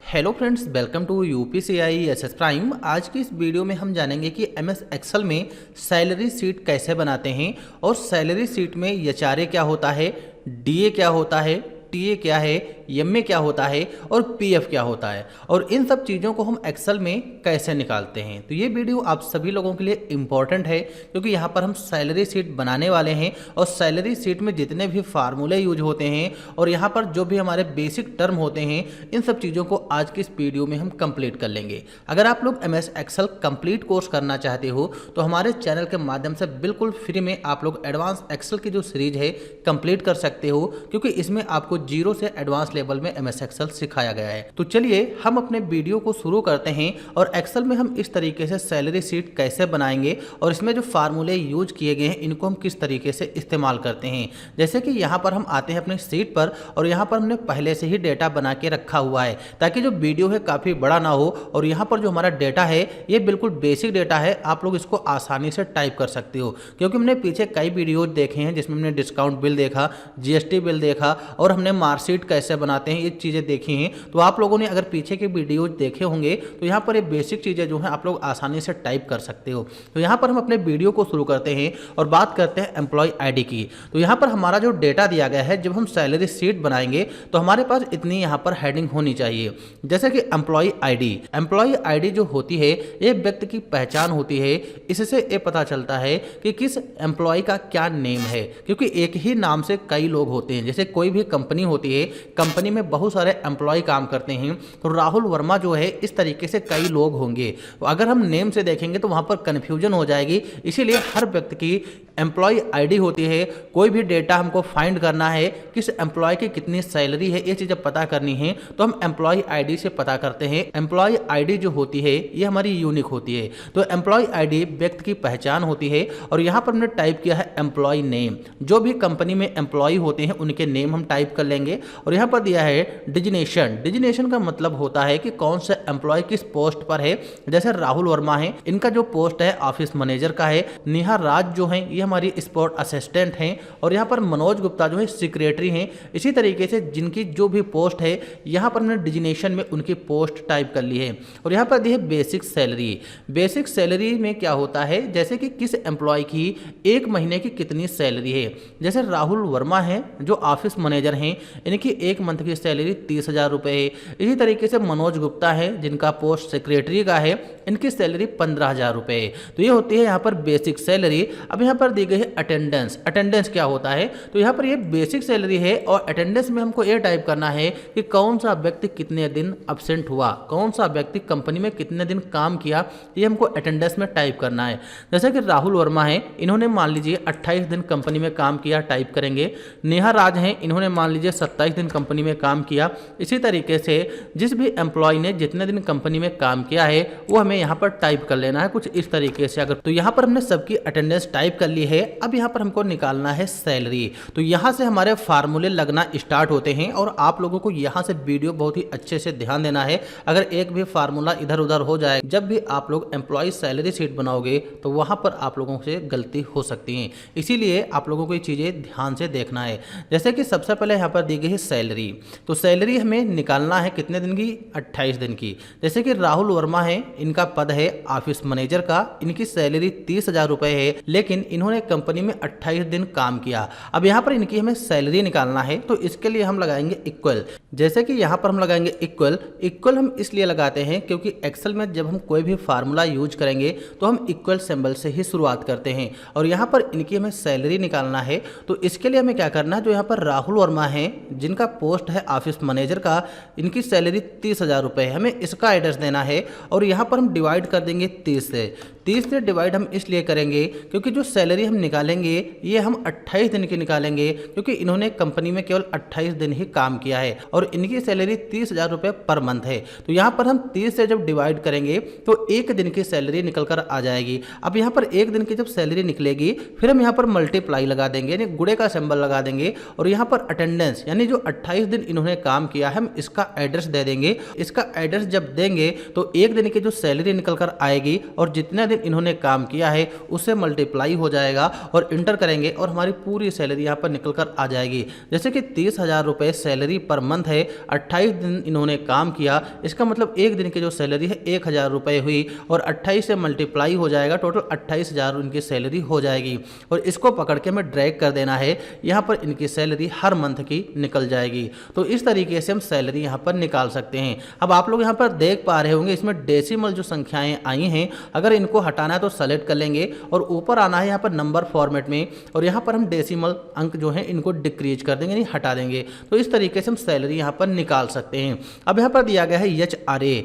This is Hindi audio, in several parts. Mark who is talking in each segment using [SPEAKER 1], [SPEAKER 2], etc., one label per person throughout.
[SPEAKER 1] Hello friends, welcome to UPCI SS prime. आज की इस वीडियो में हम जानेंगे कि एमएस एक्सेल में सैलरी शीट कैसे बनाते हैं और सैलरी शीट में एचआरए क्या होता है, डीए क्या होता है, टीए क्या है, एमए क्या होता है और पीएफ क्या होता है और इन सब चीज़ों को हम एक्सेल में कैसे निकालते हैं। तो ये वीडियो आप सभी लोगों के लिए इम्पॉर्टेंट है क्योंकि यहाँ पर हम सैलरी शीट बनाने वाले हैं और सैलरी शीट में जितने भी फार्मूले यूज होते हैं और यहाँ पर जो भी हमारे बेसिक टर्म होते हैं, इन सब चीज़ों को आज की इस वीडियो में हम कंप्लीट कर लेंगे। अगर आप लोग एमएस एक्सेल कंप्लीट कोर्स करना चाहते हो तो हमारे चैनल के माध्यम से बिल्कुल फ्री में आप लोग एडवांस एक्सेल की जो सीरीज है कंप्लीट कर सकते हो, क्योंकि इसमें आपको जीरो से एडवांस लेवल में एमएस एक्सेल सिखाया गया है। तो चलिए हम अपने वीडियो को शुरू करते हैं और एक्सेल में हम इस तरीके से सैलरी शीट कैसे बनाएंगे और इसमें जो फार्मूले यूज किए गए हैं इनको हम किस तरीके से इस्तेमाल करते हैं। जैसे कि यहाँ पर हम आते हैं अपने शीट पर और यहाँ पर हमने पहले से ही डेटा बना के रखा हुआ है ताकि जो वीडियो है काफ़ी बड़ा ना हो और यहाँ पर जो हमारा डेटा है ये बिल्कुल बेसिक डेटा है, आप लोग इसको आसानी से टाइप कर सकते हो। क्योंकि हमने पीछे कई वीडियो देखे हैं जिसमें हमने डिस्काउंट बिल देखा, जीएसटी बिल देखा और हमने मार्कशीट कैसे बनाते हैं ये चीज़ें देखी हैं। तो आप लोगों ने अगर पीछे के वीडियो देखे होंगे तो यहाँ पर ये बेसिक चीज़ें जो हैं आप लोग आसानी से टाइप कर सकते हो। तो यहाँ पर हम अपने वीडियो को शुरू करते हैं और बात करते हैं एम्प्लॉय आईडी की। तो यहाँ पर हमारा जो डेटा दिया गया है, जब हम सैलरी शीट बनाएंगे तो हमारे पास इतनी यहाँ पर हेडिंग होनी चाहिए। जैसे कि एम्प्लॉय आईडी जो होती है ये व्यक्ति की पहचान होती है। इससे ये पता चलता है कि किस एम्प्लॉय का क्या नेम है, क्योंकि एक ही नाम से कई लोग होते हैं। जैसे कोई भी कंपनी होती है, कंपनी में बहुत सारे एम्प्लॉय काम करते हैं, तो राहुल वर्मा जो है इस तरीके से कई लोग होंगे। तो अगर हम नेम से देखेंगे तो वहाँ पर कन्फ्यूजन हो जाएगी। इसीलिए हर व्यक्ति की एम्प्लॉय आईडी होती है। कोई भी डेटा हमको फाइंड करना है, किस एम्प्लॉय की कितनी सैलरी है, ये चीज़ें पता करनी है तो हम एम्प्लॉय आईडी से पता करते हैं। एम्प्लॉय आईडी जो होती है ये हमारी यूनिक होती है। तो एम्प्लॉय आईडी व्यक्ति की पहचान होती है और यहाँ पर हमने टाइप किया है एम्प्लॉय नेम। जो भी कंपनी में एम्प्लॉय होते हैं उनके नेम हम टाइप कर लेंगे। और यहाँ पर दिया है डिजिग्नेशन का मतलब होता है कि कौन सा एम्प्लॉय किस पोस्ट पर है। जैसे राहुल वर्मा है, इनका जो पोस्ट है ऑफिस मैनेजर का है। नेहा राज जो है ये हमारी स्पोर्ट असिस्टेंट हैं और यहाँ पर मनोज गुप्ता जो है सेक्रेटरी हैं। इसी तरीके से जिनकी जो भी पोस्ट है यहाँ पर हमने डिजिग्नेशन में उनकी पोस्ट टाइप कर ली है। और यहाँ पर दी है बेसिक सैलरी में क्या होता है, जैसे कि किस एम्प्लॉय की एक महीने की कितनी सैलरी है। जैसे राहुल वर्मा है जो ऑफिस मैनेजर हैं, इनकी एक मंथ की सैलरी 30,000 रुपये है। इसी तरीके से मनोज गुप्ता है जिनका पोस्ट सेक्रेटरी का है, इनकी सैलरी 15,000 रुपये है। तो ये होती है यहाँ पर बेसिक सैलरी। अब यहाँ पर दी गई है अटेंडेंस क्या होता है, तो यहाँ पर ये बेसिक सैलरी है और अटेंडेंस में हमको ये टाइप करना है कि कौन सा व्यक्ति कितने दिन अब्सेंट हुआ, कौन सा व्यक्ति कंपनी में कितने दिन काम किया, ये हमको अटेंडेंस में टाइप करना है। जैसे कि राहुल वर्मा है, इन्होंने मान लीजिए 28 दिन कंपनी में काम किया, टाइप करेंगे। नेहा राज हैं, इन्होंने मान लीजिए 27 दिन कंपनी में काम किया। इसी तरीके से जिस भी एम्प्लॉय ने जितने दिन कंपनी में काम किया है वो हमें यहाँ पर टाइप कर लेना है कुछ इस तरीके से। अगर तो यहाँ पर हमने सबकी अटेंडेंस टाइप कर ली है। अब यहाँ पर हमको निकालना है सैलरी। तो यहाँ से हमारे फार्मूले लगना स्टार्ट होते हैं और आप लोगों को यहाँ से वीडियो बहुत ही अच्छे से ध्यान देना है। अगर एक भी फार्मूला इधर उधर हो जाए, जब भी आप लोग एम्प्लॉय सैलरी शीट बनाओगे तो वहाँ पर आप लोगों से गलती हो सकती है। इसीलिए आप लोगों को ये चीज़ें ध्यान से देखना है। जैसे कि सबसे पहले यहाँ पर दी गई है सैलरी। तो सैलरी हमें निकालना है कितने दिन की, 28 दिन की। जैसे कि राहुल वर्मा है, इनका पद है ऑफिस मैनेजर का, इनकी सैलरी 30,000 रुपये है, लेकिन इन्होंने कंपनी में 28 दिन काम किया। अब यहाँ पर इनकी हमें सैलरी निकालना है तो इसके लिए हम लगाएंगे इक्वल। जैसे कि यहाँ पर हम लगाएंगे इक्वल हम इसलिए लगाते हैं क्योंकि एक्सेल में जब हम कोई भी फार्मूला यूज करेंगे तो हम इक्वल सिंबल से ही शुरुआत करते हैं। और यहाँ पर इनकी हमें सैलरी निकालना है तो इसके लिए हमें क्या करना है, जो यहाँ पर राहुल वर्मा है जिनका पोस्ट है ऑफिस मैनेजर का, इनकी सैलरी 30,000 रुपये है, हमें इसका एड्रेस देना है। और यहाँ पर हम डिवाइड कर देंगे 30 से डिवाइड हम इसलिए करेंगे क्योंकि जो सैलरी हम निकालेंगे ये हम 28 दिन की निकालेंगे, क्योंकि इन्होंने कंपनी में केवल 28 दिन ही काम किया है और इनकी सैलरी 30,000 रुपये पर मंथ है। तो यहाँ पर हम 30 से जब डिवाइड करेंगे तो एक दिन की सैलरी निकल कर आ जाएगी। अब यहाँ पर एक दिन की जब सैलरी निकलेगी फिर हम यहाँ पर मल्टीप्लाई लगा देंगे, यानी गुणे का सिंबल लगा देंगे और यहाँ पर अलाउनेंस यानी जो 28 दिन इन्होंने काम किया है हम इसका एड्रेस दे देंगे। इसका एड्रेस जब देंगे तो एक दिन की जो सैलरी निकल कर आएगी और जितने दिन इन्होंने काम किया है उससे मल्टीप्लाई हो जाएगा और इंटर करेंगे और हमारी पूरी सैलरी यहाँ पर निकल कर आ जाएगी। जैसे कि 30,000 रुपये सैलरी पर मंथ है, 28 दिन इन्होंने काम किया, इसका मतलब एक दिन की जो सैलरी है 1,000 रुपये हुई और 28 से मल्टीप्लाई हो जाएगा, टोटल 28,000 उनकी सैलरी हो जाएगी। और इसको पकड़ के हमें ड्रैग कर देना है, यहाँ पर इनकी सैलरी हर मंथ की निकल जाएगी। तो इस तरीके से हम सैलरी यहाँ पर निकाल सकते हैं। अब आप लोग यहाँ पर देख पा रहे होंगे इसमें डेसिमल जो संख्याएं आई हैं, अगर इनको हटाना है तो सेलेक्ट कर लेंगे और ऊपर आना है यहाँ पर नंबर फॉर्मेट में और यहाँ पर हम डेसिमल अंक जो है इनको डिक्रीज कर देंगे, यानी हटा देंगे। तो इस तरीके से हम सैलरी यहाँ पर निकाल सकते हैं। अब यहाँ पर दिया गया है HRA,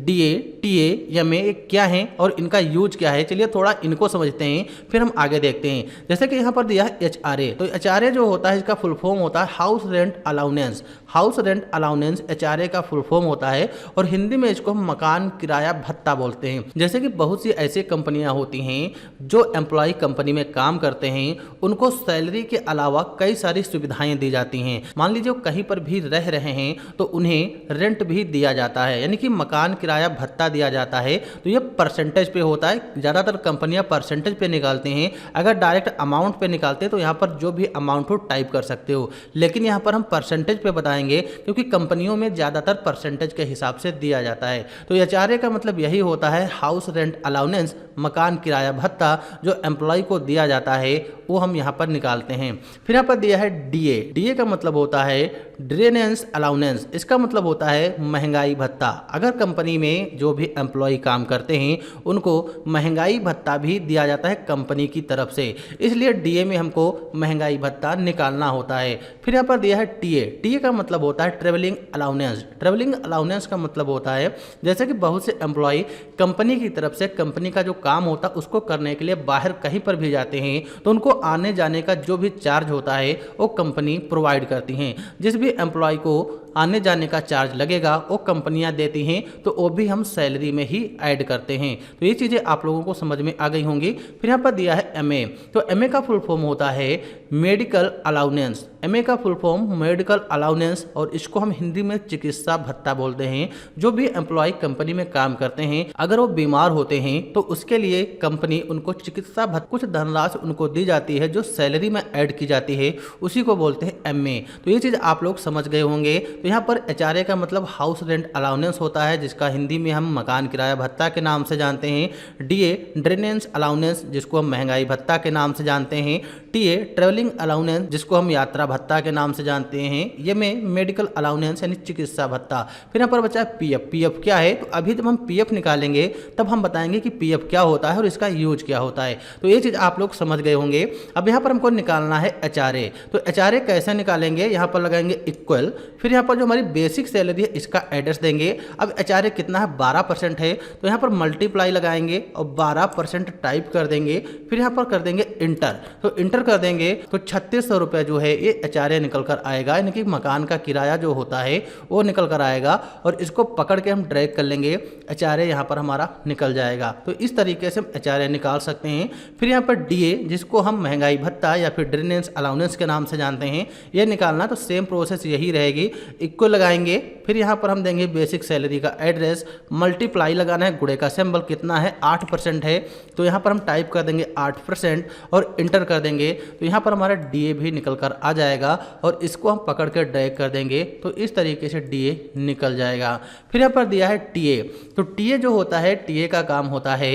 [SPEAKER 1] DA, TA, MA क्या है और इनका यूज क्या है। चलिए थोड़ा इनको समझते हैं फिर हम आगे देखते हैं। जैसे कि यहाँ पर दिया है HRA, तो HRA जो होता है इसका फुल फॉर्म होता है house rent allowance. House rent allowance HRA का फुल फॉर्म होता है और हिंदी में इसको हम मकान किराया भत्ता बोलते हैं। जैसे कि बहुत सी ऐसी कंपनियां होती हैं जो एम्प्लॉय कंपनी में काम करते हैं, उनको सैलरी के अलावा कई सारी सुविधाएं दी जाती हैं। मान लीजिए कहीं पर भी रह रहे हैं तो उन्हें रेंट भी दिया जाता है, यानी कि मकान किराया भत्ता दिया जाता है। तो ये परसेंटेज पे होता है, ज़्यादातर कंपनियां परसेंटेज पे निकालते हैं। अगर डायरेक्ट अमाउंट पे निकालते हैं तो यहाँ पर जो भी अमाउंट हो टाइप कर सकते हो, लेकिन यहाँ पर हम परसेंटेज पे बताएंगे क्योंकि कंपनियों में ज़्यादातर परसेंटेज के हिसाब से दिया जाता है। तो HRA का मतलब यही होता है हाउस रेंट अलाउनेंस, मकान किराया भत्ता जो एम्प्लॉय को दिया जाता है वो हम यहाँ पर निकालते हैं। फिर यहाँ पर दिया है DA का मतलब होता है ड्रेनेंस अलाउनेंस, इसका मतलब होता है महंगाई भत्ता। अगर कंपनी में जो भी एम्प्लॉय काम करते हैं उनको महंगाई भत्ता भी दिया जाता है कंपनी की तरफ से, इसलिए DA में हमको महंगाई भत्ता निकालना होता है। फिर यहाँ पर दिया है TA का मतलब होता है ट्रेवलिंग अलाउनेंस। ट्रेवलिंग अलाउनेंस का मतलब होता है जैसे कि बहुत से एम्प्लॉय कंपनी की तरफ से कंपनी का जो काम होता है उसको करने के लिए बाहर कहीं पर भी जाते हैं तो उनको आने जाने का जो भी चार्ज होता है वो कंपनी प्रोवाइड करती हैं। जिस भी एम्प्लॉय को आने जाने का चार्ज लगेगा वो कंपनियां देती हैं, तो वो भी हम सैलरी में ही ऐड करते हैं। तो ये चीज़ें आप लोगों को समझ में आ गई होंगी। फिर यहाँ पर दिया है MA, तो MA का फुल फॉर्म होता है मेडिकल अलाउनेंस। MA का फुल फॉर्म मेडिकल अलाउनेंस और इसको हम हिंदी में चिकित्सा भत्ता बोलते हैं। जो भी एम्प्लॉय कंपनी में काम करते हैं अगर वो बीमार होते हैं तो उसके लिए कंपनी उनको चिकित्सा भत्ता, कुछ धनराशि उनको दी जाती है जो सैलरी में ऐड की जाती है, उसी को बोलते हैं MA। तो ये चीज़ आप लोग समझ गए होंगे। तो यहाँ पर HRA का मतलब हाउस रेंट अलाउनेंस होता है जिसका हिंदी में हम मकान किराया भत्ता के नाम से जानते हैं। DA ड्रेनेंस अलाउनेंस जिसको हम महंगाई भत्ता के नाम से जानते हैं। TA ट्रेवलिंग अलाउनेंस जिसको हम यात्रा भत्ता के नाम से जानते हैं। ये में मेडिकल अलाउनेंस यानी चिकित्सा भत्ता। फिर यहाँ पर बचा है PF क्या है, तो अभी जब हम PF निकालेंगे तब हम बताएंगे कि PF क्या होता है और इसका यूज क्या होता है। तो ये चीज़ आप लोग समझ गए होंगे। अब यहाँ पर हमको निकालना है HRA, तो HRA कैसे निकालेंगे, यहाँ पर लगाएंगे इक्वल, फिर यहाँ पर जो हमारी बेसिक सैलरी है इसका एड्रेस देंगे। अब HRA कितना है 12% है, तो यहाँ पर मल्टीप्लाई लगाएंगे और 12% टाइप कर देंगे। फिर यहाँ पर कर देंगे इंटर, तो इंटर कर देंगे तो 3600 रुपये जो है ये HRA निकल कर आएगा, यानी कि मकान का किराया जो होता है वो निकल कर आएगा। और इसको पकड़ के हम ड्रैग कर लेंगे, HRA यहाँ पर हमारा निकल जाएगा। तो इस तरीके से हम HRA निकाल सकते हैं। फिर यहाँ पर DA जिसको हम महंगाई भत्ता या फिर ड्रेनेंस अलाउनेंस के नाम से जानते हैं, ये निकालना तो सेम प्रोसेस यही रहेगी। इक्वल लगाएंगे, फिर यहाँ पर हम देंगे बेसिक सैलरी का एड्रेस, मल्टीप्लाई लगाना है, गुणे का सिंबल कितना है 8% है, तो यहाँ पर हम टाइप कर देंगे 8% और इंटर कर देंगे। तो यहाँ पर हमारा DA भी निकल कर आ जाएगा और इसको हम पकड़ कर ड्रैग कर देंगे तो इस तरीके से DA निकल जाएगा। फिर यहाँ पर दिया है TA, तो TA जो होता है, TA का काम होता है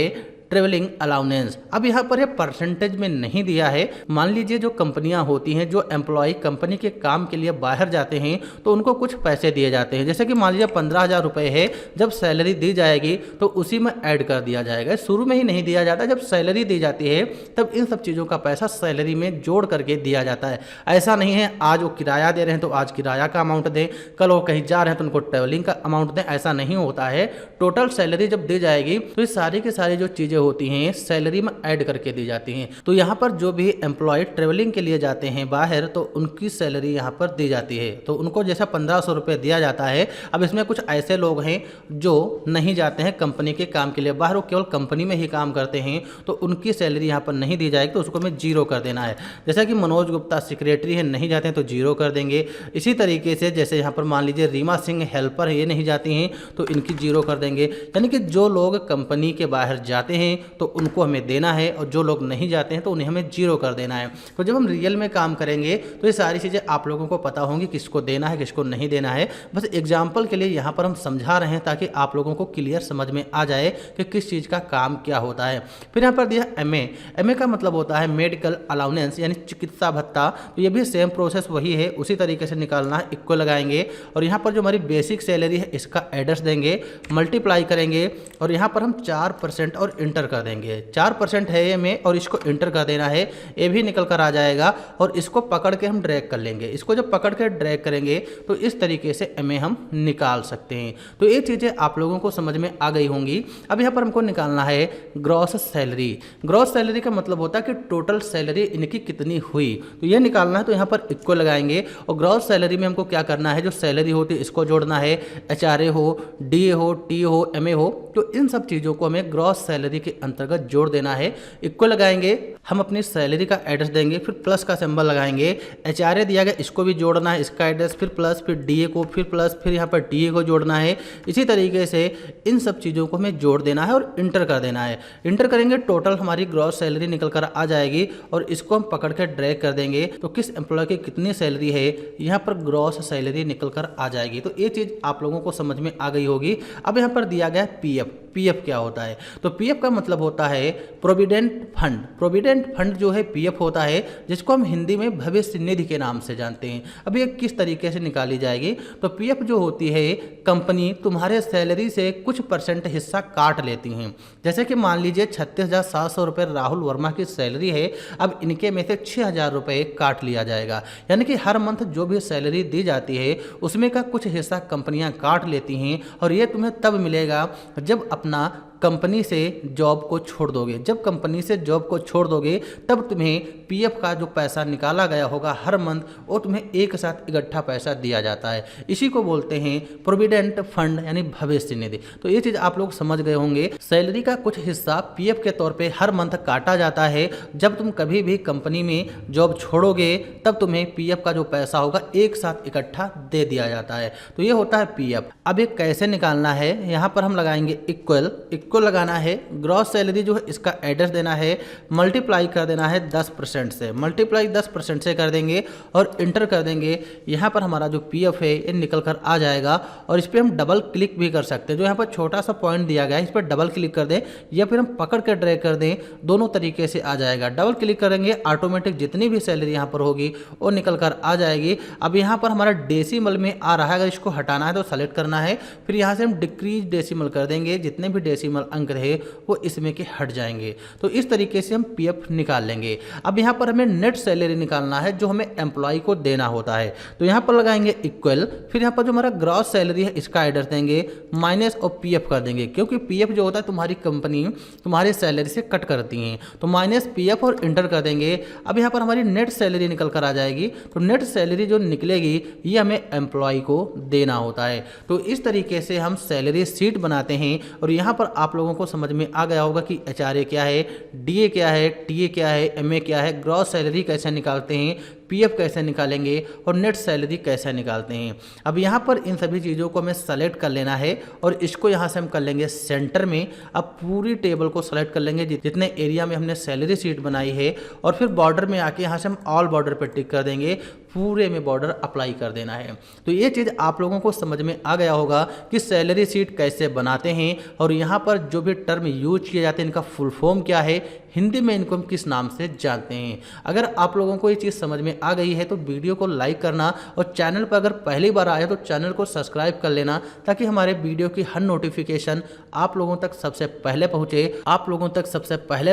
[SPEAKER 1] ट्रेवलिंग अलाउनेंस। अब यहाँ पर ये परसेंटेज में नहीं दिया है। मान लीजिए जो कंपनियां होती हैं, जो एम्प्लॉय कंपनी के काम के लिए बाहर जाते हैं तो उनको कुछ पैसे दिए जाते हैं। जैसे कि मान लीजिए 15,000 रुपये है, जब सैलरी दी जाएगी तो उसी में ऐड कर दिया जाएगा। शुरू में ही नहीं दिया जाता, जब सैलरी दी जाती है तब इन सब चीज़ों का पैसा सैलरी में जोड़ करके दिया जाता है। ऐसा नहीं है आज वो किराया दे रहे हैं तो आज किराया का अमाउंट दें, कल वो कहीं जा रहे हैं तो उनको ट्रेवलिंग का अमाउंट दें, ऐसा नहीं होता है। टोटल सैलरी जब दी जाएगी तो ये सारी की सारी जो चीज़ें होती हैं सैलरी में ऐड करके दी जाती हैं। तो यहाँ पर जो भी एम्प्लॉय ट्रेवलिंग के लिए जाते हैं बाहर, तो उनकी सैलरी यहाँ पर दी जाती है। तो उनको जैसा 1500 रुपये दिया जाता है। अब इसमें कुछ ऐसे लोग हैं जो नहीं जाते हैं कंपनी के काम के लिए बाहर, वो केवल कंपनी में ही काम करते हैं, तो उनकी सैलरी यहाँ पर नहीं दी जाएगी, तो उसको हमें जीरो कर देना है। जैसा कि मनोज गुप्ता सेक्रेटरी है, नहीं जाते हैं तो जीरो कर देंगे। इसी तरीके से जैसे यहाँ पर मान लीजिए रीमा सिंह हेल्पर है, ये नहीं जाती हैं तो इनकी जीरो कर देंगे। यानी कि जो लोग कंपनी के बाहर जाते हैं तो उनको हमें देना है, और जो लोग नहीं जाते हैं तो उन्हें हमें जीरो कर देना है। तो जब हम रियल में काम करेंगे तो ये सारी चीज़ें आप लोगों को पता होंगी, किसको देना है किसको नहीं देना है। बस एग्जाम्पल के लिए यहाँ पर हम समझा रहे हैं ताकि आप लोगों को क्लियर समझ में आ जाए कि किस चीज़ का काम क्या होता है। फिर यहाँ पर दिया एमए का मतलब होता है मेडिकल अलाउंस यानी चिकित्सा भत्ता। तो ये भी सेम प्रोसेस वही है, उसी तरीके से निकालना है। इक्वल लगाएंगे और यहाँ पर जो हमारी बेसिक सैलरी है इसका एड्रेस देंगे, मल्टीप्लाई करेंगे और यहाँ पर हम 4% और इंटर कर देंगे। 4% है ये में और इसको इंटर कर देना है, ये भी निकल कर आ जाएगा। और इसको पकड़ के हम ड्रैग कर लेंगे। इसको जब पकड़ के ड्रैग करेंगे तो इस तरीके से एमए हम निकाल सकते हैं। तो ये चीज़ें आप लोगों को समझ में आ गई होंगी। अब यहाँ पर हमको निकालना है ग्रॉस सैलरी। ग्रॉस सैलरी का मतलब होता है कि टोटल सैलरी इनकी कितनी हुई, तो ये निकालना है। तो यहाँ पर इक्वल लगाएंगे और ग्रॉस सैलरी में हमको क्या करना है, जो सैलरी होती है इसको जोड़ना है। एचआरए हो, डीए हो, टी हो, एमए हो, तो इन सब चीज़ों को हमें ग्रॉस सैलरी के अंतर्गत जोड़ देना है। इक्वल लगाएंगे, हम अपनी सैलरी का एड्रेस देंगे, फिर प्लस का सिंबल लगाएंगे। एचआरए दिया गया इसको भी जोड़ना है, इसका एड्रेस, फिर प्लस, फिर डीए को, फिर प्लस, फिर यहाँ पर टीए को जोड़ना है। इसी तरीके से इन सब चीज़ों को हमें जोड़ देना है और इंटर कर देना है। इंटर करेंगे, टोटल हमारी ग्रॉस सैलरी निकल कर आ जाएगी और इसको हम पकड़ कर ड्रैग कर देंगे तो किस एम्प्लॉय की कितनी सैलरी है यहाँ पर ग्रॉस सैलरी निकल कर आ जाएगी। तो ये चीज़ आप लोगों को समझ में आ गई होगी। अब यहाँ पर दिया गया पीएफ। पीएफ क्या होता है, तो पीएफ का मतलब होता है प्रोविडेंट फंड। प्रोविडेंट फंड जो है पीएफ होता है, जिसको हम हिंदी में भविष्य निधि के नाम से जानते हैं। अब ये किस तरीके से निकाली जाएगी, तो पीएफ जो होती है कंपनी तुम्हारे सैलरी से कुछ % हिस्सा काट लेती हैं। जैसे कि मान लीजिए 36,700 रुपये राहुल वर्मा की सैलरी है, अब इनके में से 6,000 रुपये काट लिया जाएगा। यानी कि हर मंथ जो भी सैलरी दी जाती है उसमें का कुछ हिस्सा कंपनियां काट लेती हैं, और ये तुम्हें तब मिलेगा जब अपना कंपनी से जॉब को छोड़ दोगे। जब कंपनी से जॉब को छोड़ दोगे तब तुम्हें पीएफ का जो पैसा निकाला गया होगा हर मंथ, वो तुम्हें एक साथ इकट्ठा पैसा दिया जाता है। इसी को बोलते हैं प्रोविडेंट फंड यानी भविष्य निधि। तो ये चीज़ आप लोग समझ गए होंगे। सैलरी का कुछ हिस्सा पीएफ के तौर पे हर मंथ काटा जाता है। जब तुम कभी भी कंपनी में जॉब छोड़ोगे तब तुम्हें पीएफ का जो पैसा होगा एक साथ इकट्ठा दे दिया जाता है। तो ये होता है पीएफ। अब ये कैसे निकालना है, यहाँ पर हम लगाएंगे इक्वल को लगाना है। ग्रॉस सैलरी जो है इसका एड्रेस देना है, मल्टीप्लाई कर देना है 10% से। मल्टीप्लाई 10% से कर देंगे और इंटर कर देंगे। यहाँ पर हमारा जो पीएफ है ये निकल कर आ जाएगा और इस पर हम डबल क्लिक भी कर सकते हैं। जो यहाँ पर छोटा सा पॉइंट दिया गया है इस पर डबल क्लिक कर दें या फिर हम पकड़ कर ड्रैग कर दें, दोनों तरीके से आ जाएगा। डबल क्लिक करेंगे ऑटोमेटिक जितनी भी सैलरी यहाँ पर होगी वो निकल कर आ जाएगी। अब यहाँ पर हमारा डेसिमल में आ रहा है, अगर इसको हटाना है तो सेलेक्ट करना है। फिर यहाँ से हम डिक्रीज डेसिमल कर देंगे, जितने भी डेसिमल अंक रहे वो इसमें के हट जाएंगे। तो इस तरीके से हम पीएफ निकाल लेंगे। अब यहाँ पर हमें नेट सैलरी निकालना है जो हमें एम्प्लॉय को देना होता है। तो यहाँ पर लगाएंगे इक्वल, फिर यहाँ पर जो हमारा ग्रॉस सैलरी है इसका एड्रेस देंगे, माइनस और पीएफ कर देंगे, क्योंकि पीएफ जो होता है तुम्हारी कंपनी तुम्हारी सैलरी से कट करती हैं। तो माइनस पीएफ और इंटर कर देंगे। अब यहाँ पर हमारी नेट सैलरी निकल कर आ जाएगी। तो नेट सैलरी जो निकलेगी ये हमें एम्प्लॉय को देना होता है। तो इस तरीके से हम सैलरी शीट बनाते हैं। और यहाँ पर आप लोगों को समझ में आ गया होगा कि एचआरए क्या है, डीए क्या है, टीए क्या है, एमए क्या है, ग्रॉस सैलरी कैसे निकालते हैं, पीएफ कैसे निकालेंगे और नेट सैलरी कैसे निकालते हैं। अब यहाँ पर इन सभी चीज़ों को हमें सेलेक्ट कर लेना है और इसको यहाँ से हम कर लेंगे सेंटर में। अब पूरी टेबल को सेलेक्ट कर लेंगे जितने एरिया में हमने सैलरी शीट बनाई है, और फिर बॉर्डर में आके यहाँ से हम ऑल बॉर्डर पर टिक कर देंगे, पूरे में बॉर्डर अप्लाई कर देना है। तो ये चीज़ आप लोगों को समझ में आ गया होगा कि सैलरी शीट कैसे बनाते हैं और यहाँ पर जो भी टर्म यूज किए जाते हैं इनका फुल फॉर्म क्या है, हिंदी में इनको हम किस नाम से जानते हैं। अगर आप लोगों को ये चीज़ समझ में आ गई है तो वीडियो को लाइक करना और चैनल पर अगर पहली बार आया तो चैनल को सब्सक्राइब कर लेना, ताकि हमारे वीडियो की हर नोटिफिकेशन आप लोगों तक सबसे पहले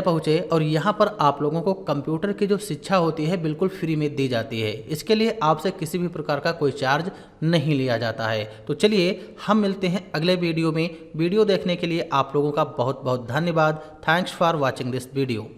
[SPEAKER 1] पहुँचे। और यहाँ पर आप लोगों को कंप्यूटर की जो शिक्षा होती है बिल्कुल फ्री में दी जाती है। इसके इसके लिए आपसे किसी भी प्रकार का कोई चार्ज नहीं लिया जाता है। तो चलिए हम मिलते हैं अगले वीडियो में। वीडियो देखने के लिए आप लोगों का बहुत बहुत धन्यवाद। Thanks for watching this video.